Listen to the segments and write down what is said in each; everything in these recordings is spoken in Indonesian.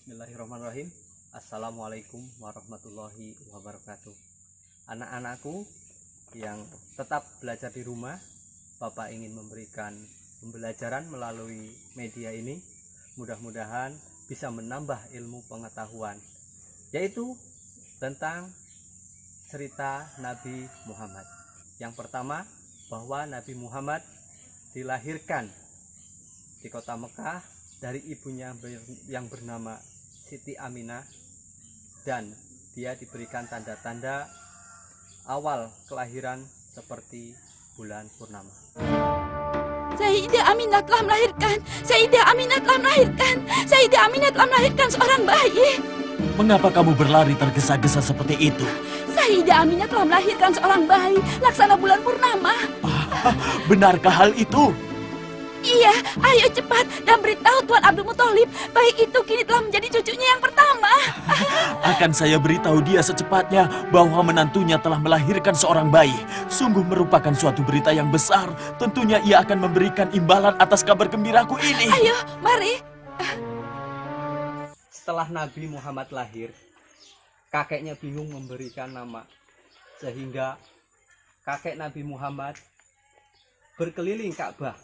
Bismillahirrahmanirrahim. Assalamualaikum warahmatullahi wabarakatuh. Anak-anakku yang tetap belajar di rumah, Bapak ingin memberikan pembelajaran melalui media ini. Mudah-mudahan bisa menambah ilmu pengetahuan, yaitu tentang cerita Nabi Muhammad. Yang pertama, bahwa Nabi Muhammad dilahirkan di kota Mekah dari ibunya yang bernama Siti Aminah, dan dia diberikan tanda-tanda awal kelahiran seperti bulan purnama. Sayyidah Aminah telah melahirkan. Sayyidah Aminah telah melahirkan. Sayyidah Aminah telah melahirkan seorang bayi. Mengapa kamu berlari tergesa-gesa seperti itu? Sayyidah Aminah telah melahirkan seorang bayi laksana bulan purnama. Benarkah hal itu? Iya, ayo cepat dan beritahu Tuan Abdul Muthalib, bayi itu kini telah menjadi cucunya yang pertama. Akan saya beritahu dia secepatnya bahwa menantunya telah melahirkan seorang bayi. Sungguh merupakan suatu berita yang besar. Tentunya ia akan memberikan imbalan atas kabar gembiraku ini. Ayo, mari. Setelah Nabi Muhammad lahir, kakeknya bingung memberikan nama, sehingga kakek Nabi Muhammad berkeliling Ka'bah,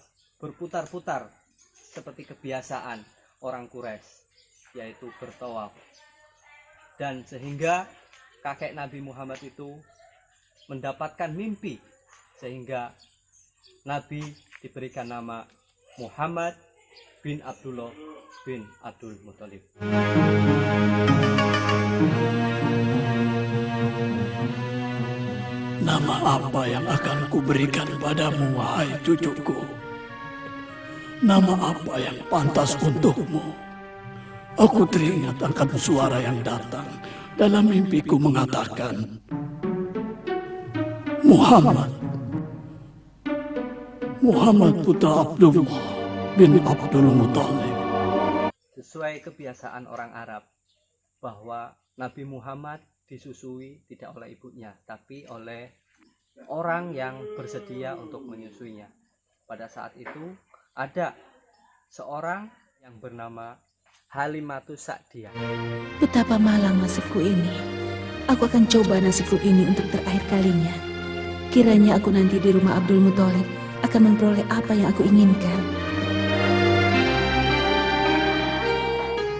berputar-putar seperti kebiasaan orang Quraisy, yaitu bertawaf. Dan sehingga kakek Nabi Muhammad itu mendapatkan mimpi, sehingga Nabi diberikan nama Muhammad bin Abdullah bin Abdul Muthalib. Nama apa yang akan kuberikan padamu, wahai cucuku? Nama apa yang pantas untukmu? Aku teringat akan suara yang datang dalam mimpiku mengatakan, Muhammad putra Abdullah bin Abdul Muthalib. Sesuai kebiasaan orang Arab, bahwa Nabi Muhammad disusui tidak oleh ibunya, tapi oleh orang yang bersedia untuk menyusuinya. Pada saat itu ada seorang yang bernama Halimatus Sa'diyah. Betapa malang nasibku ini. Aku akan coba nasibku ini untuk terakhir kalinya. Kiranya aku nanti di rumah Abdul Muthalib akan memperoleh apa yang aku inginkan.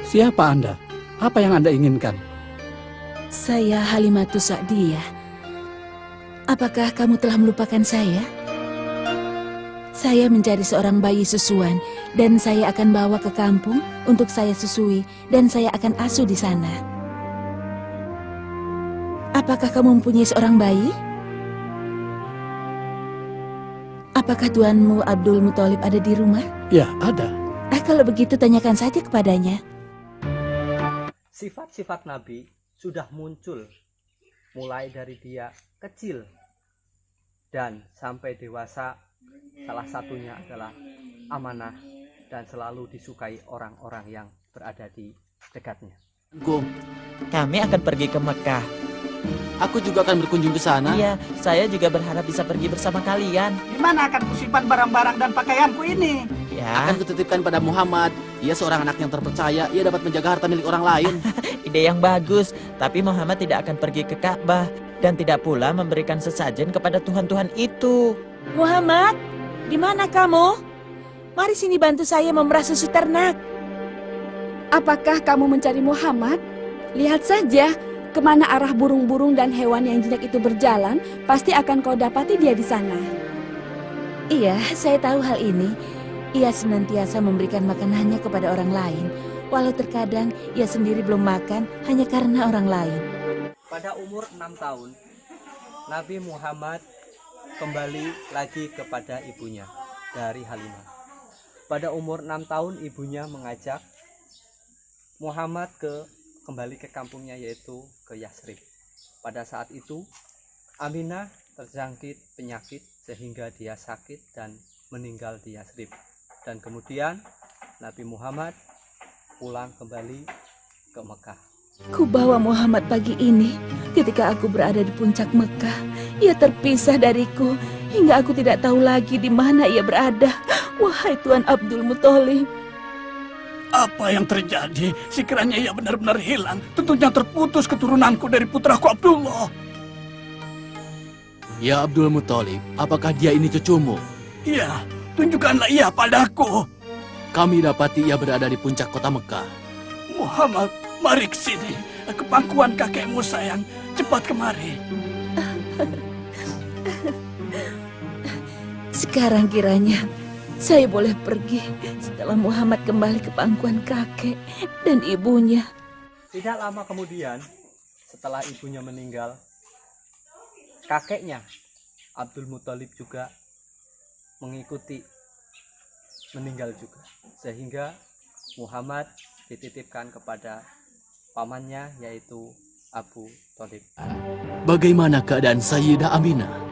Siapa Anda? Apa yang Anda inginkan? Saya Halimatus Sa'diyah. Apakah kamu telah melupakan saya? Saya mencari seorang bayi susuan dan saya akan bawa ke kampung untuk saya susui dan saya akan asuh di sana. Apakah kamu mempunyai seorang bayi? Apakah tuanmu Abdul Muthalib ada di rumah? Ya, ada. Kalau begitu tanyakan saja kepadanya. Sifat-sifat Nabi sudah muncul mulai dari dia kecil dan sampai dewasa. Salah satunya adalah amanah dan selalu disukai orang-orang yang berada di dekatnya. Kami akan pergi ke Mekah. Aku juga akan berkunjung ke sana. Iya, saya juga berharap bisa pergi bersama kalian. Di mana akan kusimpan barang-barang dan pakaianku ini? Ya, Akan kutitipkan pada Muhammad. Ia seorang anak yang terpercaya. Ia dapat menjaga harta milik orang lain. ide yang bagus. Tapi Muhammad tidak akan pergi ke Ka'bah dan tidak pula memberikan sesajen kepada Tuhan-Tuhan itu. Muhammad, di mana kamu? Mari sini bantu saya memerah susu ternak. Apakah kamu mencari Muhammad? Lihat saja, kemana arah burung-burung dan hewan yang jinak itu berjalan, pasti akan kau dapati dia di sana. Iya, saya tahu hal ini. Ia senantiasa memberikan makanannya kepada orang lain, walau terkadang ia sendiri belum makan hanya karena orang lain. Pada umur 6 tahun, Nabi Muhammad kembali lagi kepada ibunya dari Halimah. Pada umur 6 tahun ibunya mengajak Muhammad kembali ke kampungnya, yaitu ke Yasrib. Pada saat itu Aminah terjangkit penyakit sehingga dia sakit dan meninggal di Yasrib. Dan kemudian Nabi Muhammad pulang kembali ke Mekah. Ku bawa Muhammad pagi ini ketika aku berada di puncak Mekah. Ia terpisah dariku hingga aku tidak tahu lagi di mana ia berada. Wahai Tuan Abdul Muthalib, Apa yang terjadi? Sekiranya ia benar-benar hilang, tentunya terputus keturunanku dari putraku Abdullah. Ya Abdul Muthalib, apakah dia ini cucumu? Iya, tunjukkanlah ia padaku. Kami dapati ia berada di puncak kota Mekah. Muhammad, mari ke sini. Ke pangkuan kakekmu sayang. Cepat kemari. Sekarang kiranya saya boleh pergi setelah Muhammad kembali ke pangkuan kakek dan ibunya. Tidak lama kemudian, setelah ibunya meninggal, kakeknya Abdul Muthalib juga mengikuti meninggal juga, sehingga Muhammad dititipkan kepada pamannya yaitu Abu Thalib. Bagaimana keadaan Sayyidah Aminah?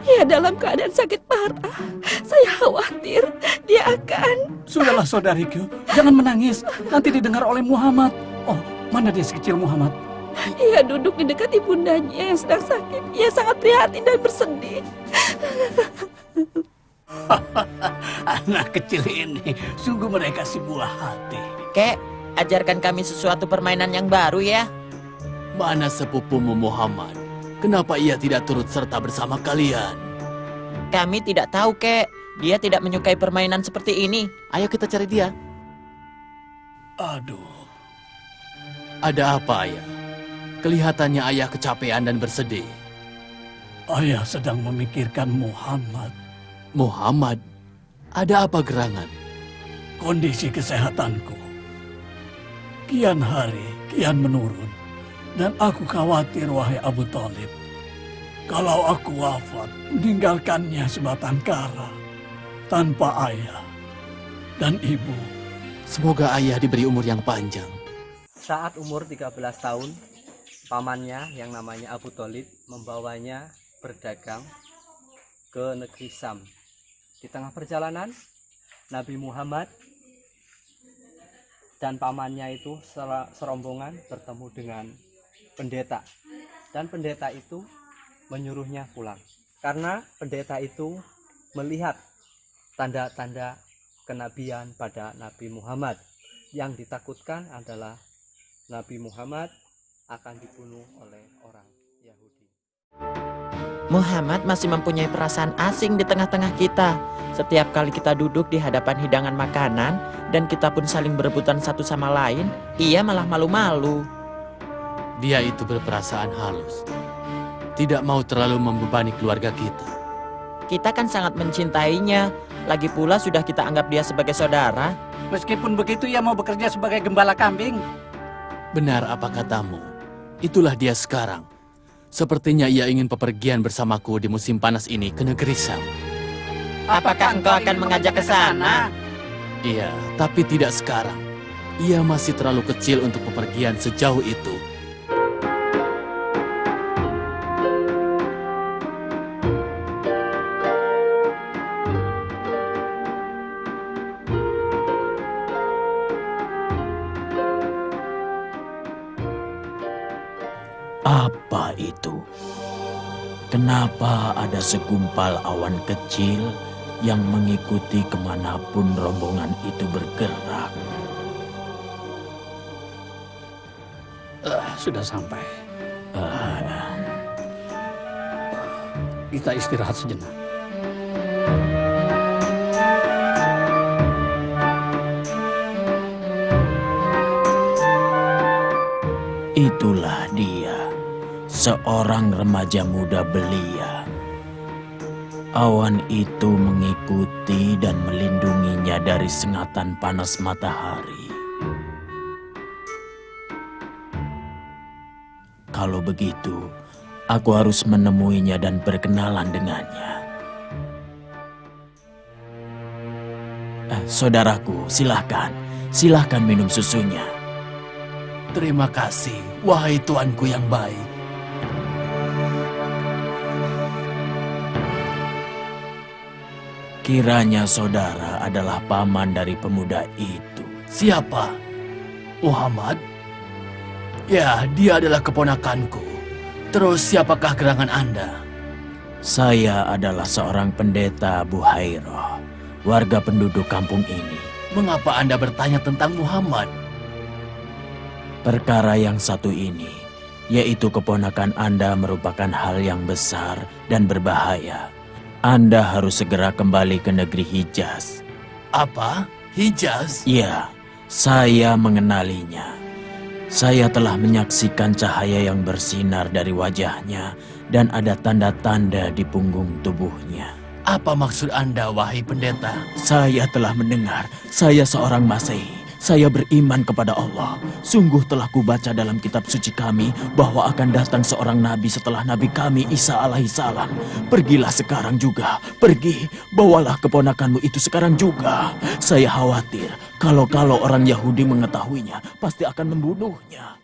Ia dalam keadaan sakit parah. Saya khawatir dia akan... Sudahlah saudariku, jangan menangis. Nanti didengar oleh Muhammad. Oh, mana dia si kecil Muhammad? Ia duduk di dekat ibundanya yang sedang sakit. Ia sangat prihatin dan bersedih. Anak kecil ini, sungguh mereka si buah hati. Kek, ajarkan kami sesuatu permainan yang baru ya. Mana sepupumu Muhammad? Kenapa ia tidak turut serta bersama kalian? Kami tidak tahu, Kek. Dia tidak menyukai permainan seperti ini. Ayo kita cari dia. Aduh. Ada apa, Ayah? Kelihatannya Ayah kecapean dan bersedih. Ayah sedang memikirkan Muhammad. Muhammad? Ada apa gerangan? Kondisi kesehatanku kian hari kian menurun. Dan aku khawatir, wahai Abu Thalib, kalau aku wafat, meninggalkannya sebatang kara, tanpa ayah dan ibu. Semoga Ayah diberi umur yang panjang. Saat umur 13 tahun, pamannya yang namanya Abu Thalib membawanya berdagang ke negeri Syam. Di tengah perjalanan, Nabi Muhammad dan pamannya itu serombongan bertemu dengan pendeta, dan pendeta itu menyuruhnya pulang karena pendeta itu melihat tanda-tanda kenabian pada Nabi Muhammad. Yang ditakutkan adalah Nabi Muhammad akan dibunuh oleh orang Yahudi. Muhammad masih mempunyai perasaan asing di tengah-tengah kita. Setiap kali kita duduk di hadapan hidangan makanan dan kita pun saling berebutan satu sama lain, ia malah malu-malu. Dia itu berperasaan halus. Tidak mau terlalu membebani keluarga kita. Kita kan sangat mencintainya. Lagi pula sudah kita anggap dia sebagai saudara. Meskipun begitu, ia mau bekerja sebagai gembala kambing. Benar apa katamu? Itulah dia sekarang. Sepertinya ia ingin bepergian bersamaku di musim panas ini ke negeri Syam. Apakah engkau akan mengajak ke sana? Iya, tapi tidak sekarang. Ia masih terlalu kecil untuk bepergian sejauh itu. Apa itu? Kenapa ada segumpal awan kecil yang mengikuti kemanapun rombongan itu bergerak? Sudah sampai. Kita istirahat sejenak. Itulah dia, seorang remaja muda belia. Awan itu mengikuti dan melindunginya dari sengatan panas matahari. Kalau begitu, aku harus menemuinya dan berkenalan dengannya. Saudaraku, silahkan minum susunya. Terima kasih, wahai tuanku yang baik. Kiranya saudara adalah paman dari pemuda itu. Siapa? Muhammad? Ya, dia adalah keponakanku. Terus siapakah gerangan Anda? Saya adalah seorang pendeta Buhairah, warga penduduk kampung ini. Mengapa Anda bertanya tentang Muhammad? Perkara yang satu ini, yaitu keponakan Anda merupakan hal yang besar dan berbahaya. Anda harus segera kembali ke negeri Hijaz. Apa? Hijaz? Ya, saya mengenalinya. Saya telah menyaksikan cahaya yang bersinar dari wajahnya dan ada tanda-tanda di punggung tubuhnya. Apa maksud Anda, wahai pendeta? Saya telah mendengar, saya seorang Masehi. Saya beriman kepada Allah. Sungguh telah kubaca dalam kitab suci kami bahwa akan datang seorang nabi setelah nabi kami Isa alaihissalam. Pergilah sekarang juga. Pergi, bawalah keponakanmu itu sekarang juga. Saya khawatir kalau orang Yahudi mengetahuinya pasti akan membunuhnya.